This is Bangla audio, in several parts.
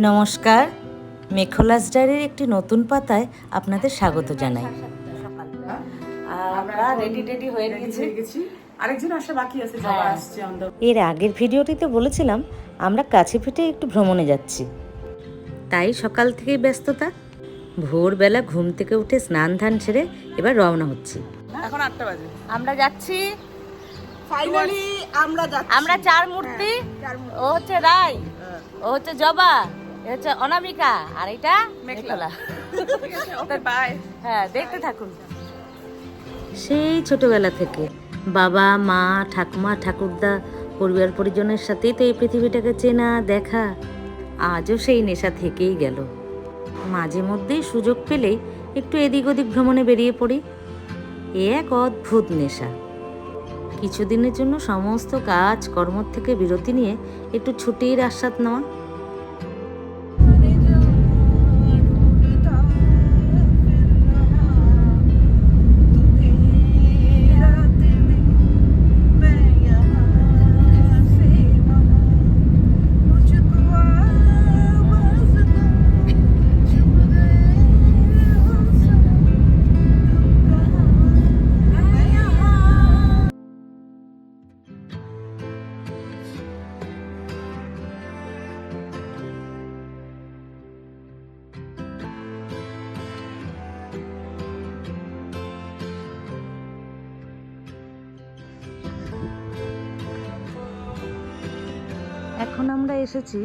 নমস্কার, মেখলাস ডায়েরির একটি নতুন পাতায় আপনাদের স্বাগত জানাই। আমরা রেডি হয়ে গেছি। আরেকজন আসা বাকি আছে, যাওয়া আসছে আমাদের। এর আগের ভিডিওটিতে বলেছিলাম আমরা কাছে পিঠে একটু ভ্রমণে যাচ্ছি, তাই সকাল থেকেই ব্যস্ততা। ভোরবেলা ঘুম থেকে উঠে স্নান ধান সেরে এবার রওনা হচ্ছি। এখন 8টা বাজে। আমরা যাচ্ছি ফাইনালি আমরা যাচ্ছি। আমরা চার মূর্তি। ও হচ্ছে রাই, ও হচ্ছে জবা, এ হচ্ছে অনামিকা, আর এটা মেখলা। Okay bye. হ্যাঁ, দেখতে থাকুন। সেই ছোটবেলা থেকে বাবা মা ঠাকুমা ঠাকুরদা পরিবার পরিজনের সাথেই তো এই পৃথিবীটাকে চেনা দেখা। আজও সেই নেশা থেকেই গেল। মাঝে মধ্যেই সুযোগ পেলেই একটু এদিক ওদিক ভ্রমণে বেরিয়ে পড়ি। এ এক অদ্ভুত নেশা। কিছুদিনের জন্য সমস্ত কাজ কর্ম থেকে বিরতি নিয়ে একটু ছুটির আস্বাদ নেওয়া। এখন আমরা এসেছি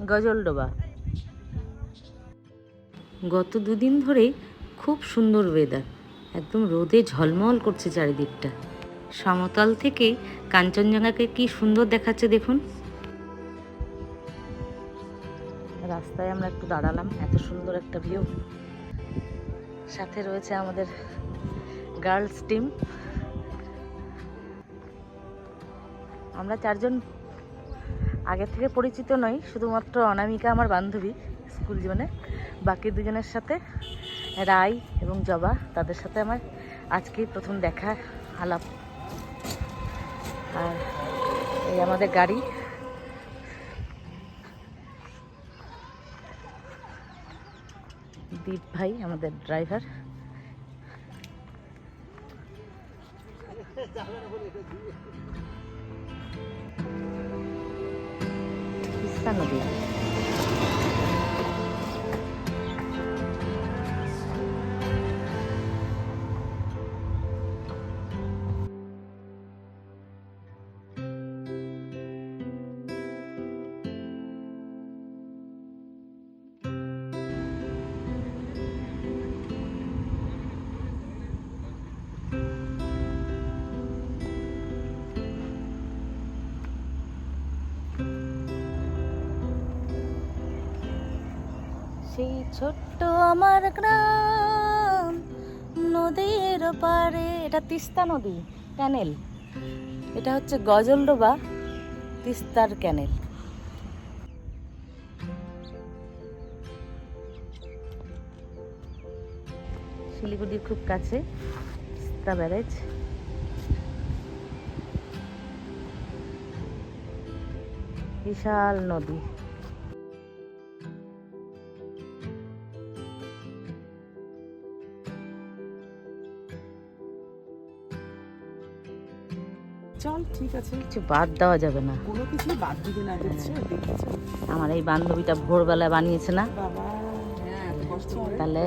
গজলডোবা। গত দুদিন ধরেই খুব সুন্দর ওয়েদার, একদম রোদে ঝলমল করছে চারিদিকটা। সমতল থেকেই কাঞ্চনজঙ্ঘাকে কি সুন্দর দেখাচ্ছে দেখুন। রাস্তায় আমরা একটু দাঁড়ালাম, এত সুন্দর একটা ভিউ। সাথে রয়েছে আমাদের গার্লস টিম। আমরা চারজন আগে থেকে পরিচিত নই, শুধুমাত্র অনামিকা আমার বান্ধবী স্কুল জীবনে। বাকি দুজনের সাথে রাই এবং জবা, তাদের সাথে আমার আজকেই প্রথম দেখা আলাপ। আর এই আমাদের গাড়ি। দীপ ভাই আমাদের ড্রাইভার। তিস্তা নদী। সেই ছোট্ট আমার গ্রাম নদীর পাড়ে। এটা তিস্তা নদী ক্যানেল। এটা হচ্ছে গজলডোবা তিস্তার ক্যানেল। শিলিগুড়ির খুব কাছে তিস্তা ব্যারেজ। বিশাল নদী। চল ঠিক আছে, কিছু বাদ দেওয়া যাবে না, কোনো কিছুই বাদ দিবে না। দেখছো দেখছো আমার এই বান্ধবীটা ভোরবেলা বানিয়েছে না। বাবা। হ্যাঁ, কষ্ট করে। তাহলে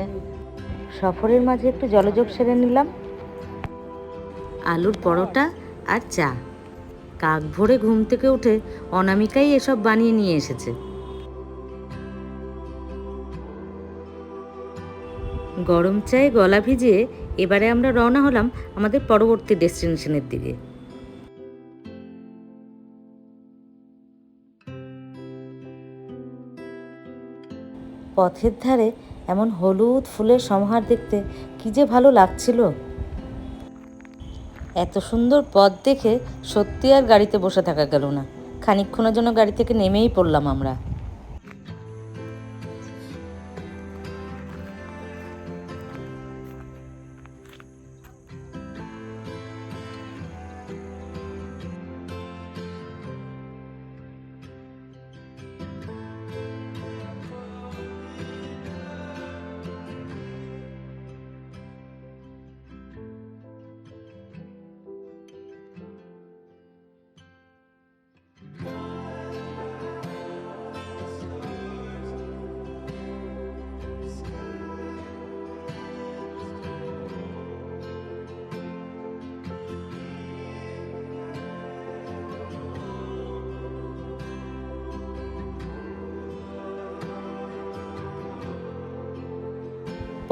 সফরের মাঝে একটু জলযোগ সেরে নিলাম। আলুর পরোটা আর চা। কাক ভোরে ঘুম থেকে উঠে অনামিকাই এসব বানিয়ে নিয়ে এসেছে। গরম চায়ে গলা ভিজিয়ে এবারে আমরা রওনা হলাম আমাদের পরবর্তী ডেস্টিনেশনের দিকে। পথের ধারে এমন হলুদ ফুলের সমাহার দেখতে কি যে ভালো লাগছিল। এত সুন্দর পথ দেখে সত্যি আর গাড়িতে বসে থাকা গেল না। খানিকক্ষণের জন্য গাড়ি থেকে নেমেই পড়লাম আমরা।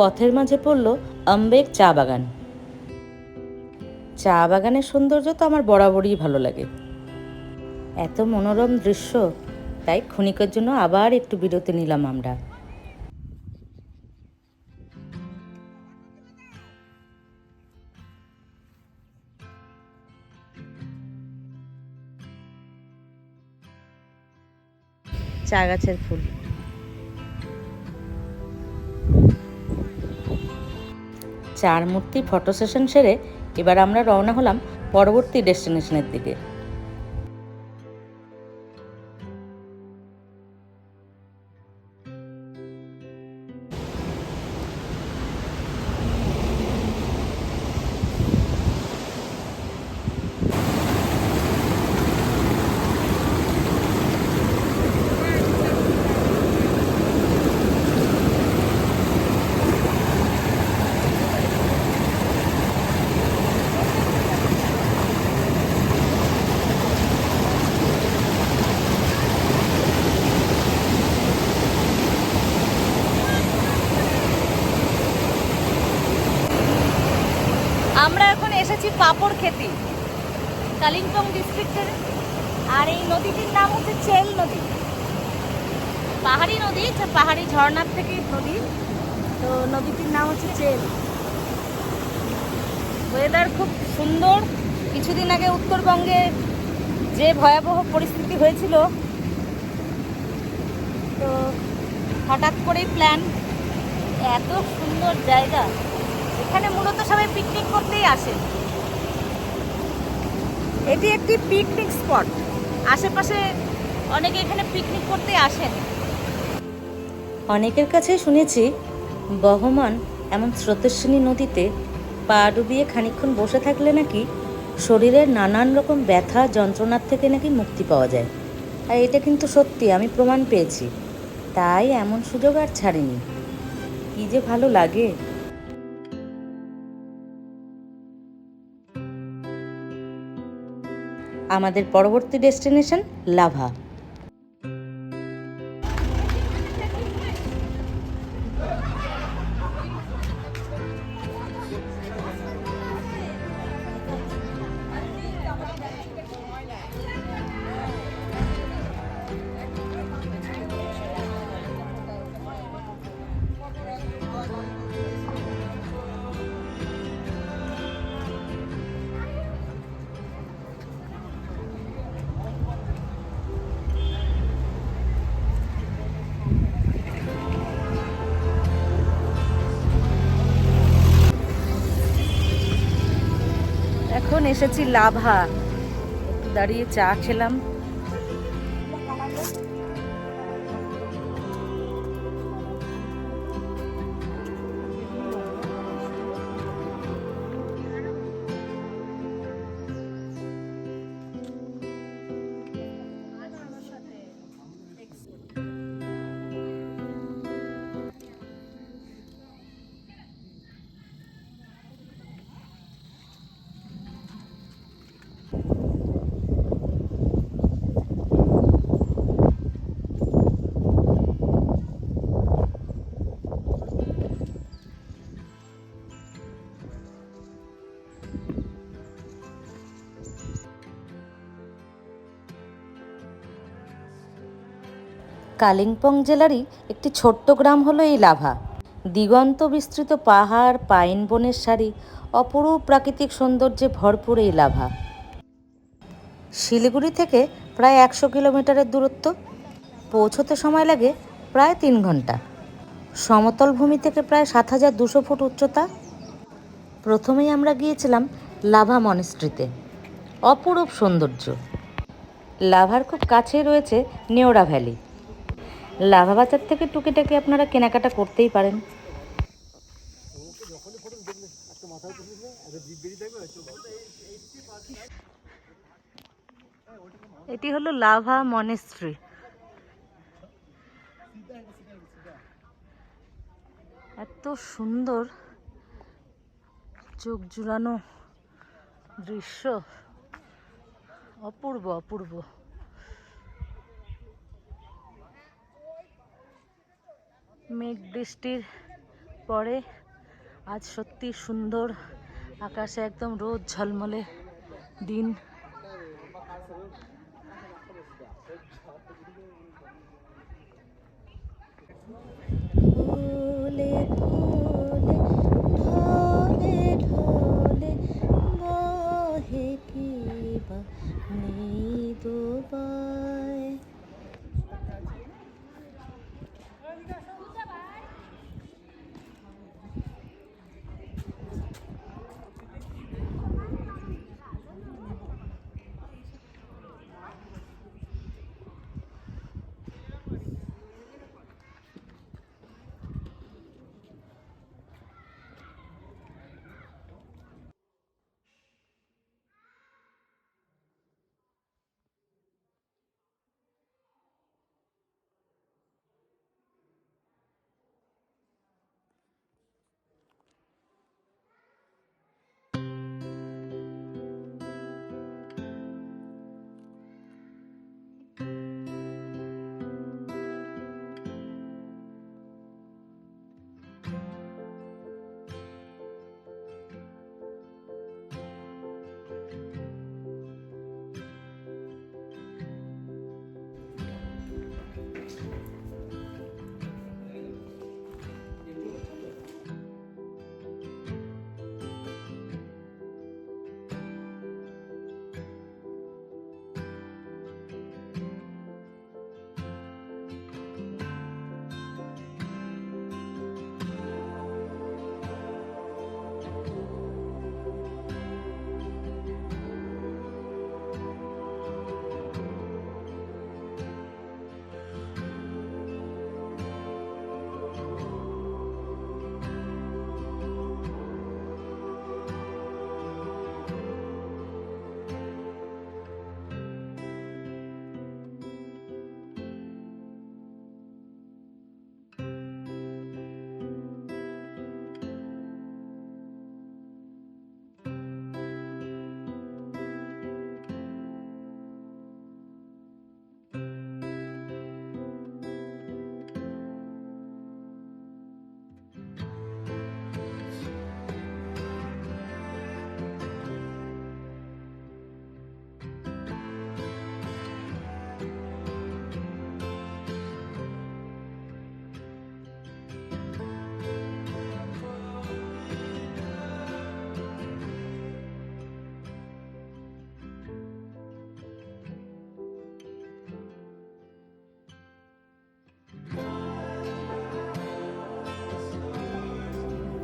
পথের মাঝে পড়ল আম্বেক চা বাগান। চা বাগানের সৌন্দর্য তো আমার বরাবরই ভালো লাগে, এত মনোরম দৃশ্য, তাই ক্ষণিকের জন্য আবার একটু বিরতি নিলাম আমরা। চা গাছের ফুল, চার মূর্তি ফটো সেশন সেরে এবার আমরা রওনা হলাম পরবর্তী ডেস্টিনেশনের দিকে। আমরা এখন এসেছি পাপড় খেতে, কালিম্পং ডিস্ট্রিক্টের। আর এই নদীটির নাম হচ্ছে চেল নদী, পাহাড়ি নদী, পাহাড়ি ঝর্ণার থেকে নদী। তো নদীটির নাম হচ্ছে চেল। ওয়েদার খুব সুন্দর। কিছুদিন আগে উত্তরবঙ্গে যে ভয়াবহ পরিস্থিতি হয়েছিল, তো হঠাৎ করেই প্ল্যান, এত সুন্দর জায়গা। এখানে মূলত সবাই পিকনিক করতেই আসে। এটি একটি পিকনিক স্পট, আশেপাশে অনেকে এখানে পিকনিক করতে আসেন। অনেকের কাছে শুনেছি বহমান এমন স্রোতস্বিনী নদীতে পা ডুবিয়ে খানিকক্ষণ বসে থাকলে নাকি শরীরের নানান রকম ব্যথা যন্ত্রণার থেকে নাকি মুক্তি পাওয়া যায়। আর এটা কিন্তু সত্যি, আমি প্রমাণ পেয়েছি। তাই এমন সুযোগ আর ছাড়িনি। কি যে ভালো লাগে। আমাদের পরবর্তী ডেস্টিনেশন লাভা। এখন এসেছি লাভা, একটু দাঁড়িয়ে চা খেলাম। কালিম্পং জেলারই একটি ছোট্ট গ্রাম হলো এই লাভা। দিগন্ত বিস্তৃত পাহাড়, পাইন বনের সারি, অপরূপ প্রাকৃতিক সৌন্দর্যে ভরপুর এই লাভা। শিলিগুড়ি থেকে প্রায় 100 কিলোমিটারের দূরত্ব, পৌঁছতে সময় লাগে প্রায় 3 ঘন্টা। সমতল ভূমি থেকে প্রায় 7200 ফুট উচ্চতা। প্রথমেই আমরা গিয়েছিলাম লাভা মনেস্ট্রিতে, অপরূপ সৌন্দর্য। লাভার খুব কাছেই রয়েছে নেওড়া ভ্যালি। লাভা বাজার থেকে টুকিটাকি আপনারা কেনাকাটা করতেই পারেন। এটি হলো লাভা মনেস্ট্রি। এত সুন্দর চোখ জুড়ানো দৃশ্য, অপূর্ব অপূর্ব। মেঘ বৃষ্টির পরে আজ সত্যি সুন্দর, আকাশে একদম রোদ ঝলমলে দিন। ঢলে ঢলে ঢলে বহে কি বা নেই ডোবায়।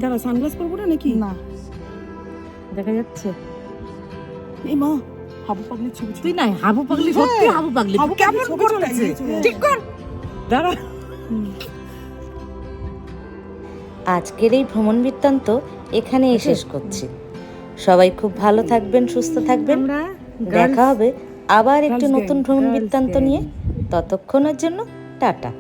দাঁড়া, সানগ্লাস পরবো না নাকি? না, দেখা যাচ্ছে। এই মা, হাবু পাগলির ছবি। তুই নাই হাবু পাগলি, সত্যি হাবু পাগলি। কেমন করেছে? ঠিক কর, দাঁড়া। আজকের এই ভ্রমণ বৃত্তান্ত এখানেই শেষ করছি। সবাই খুব ভালো থাকবেন, সুস্থ থাকবেন। দেখা হবে আবার একটি নতুন ভ্রমণ বৃত্তান্ত নিয়ে। ততক্ষণের জন্য টাটা।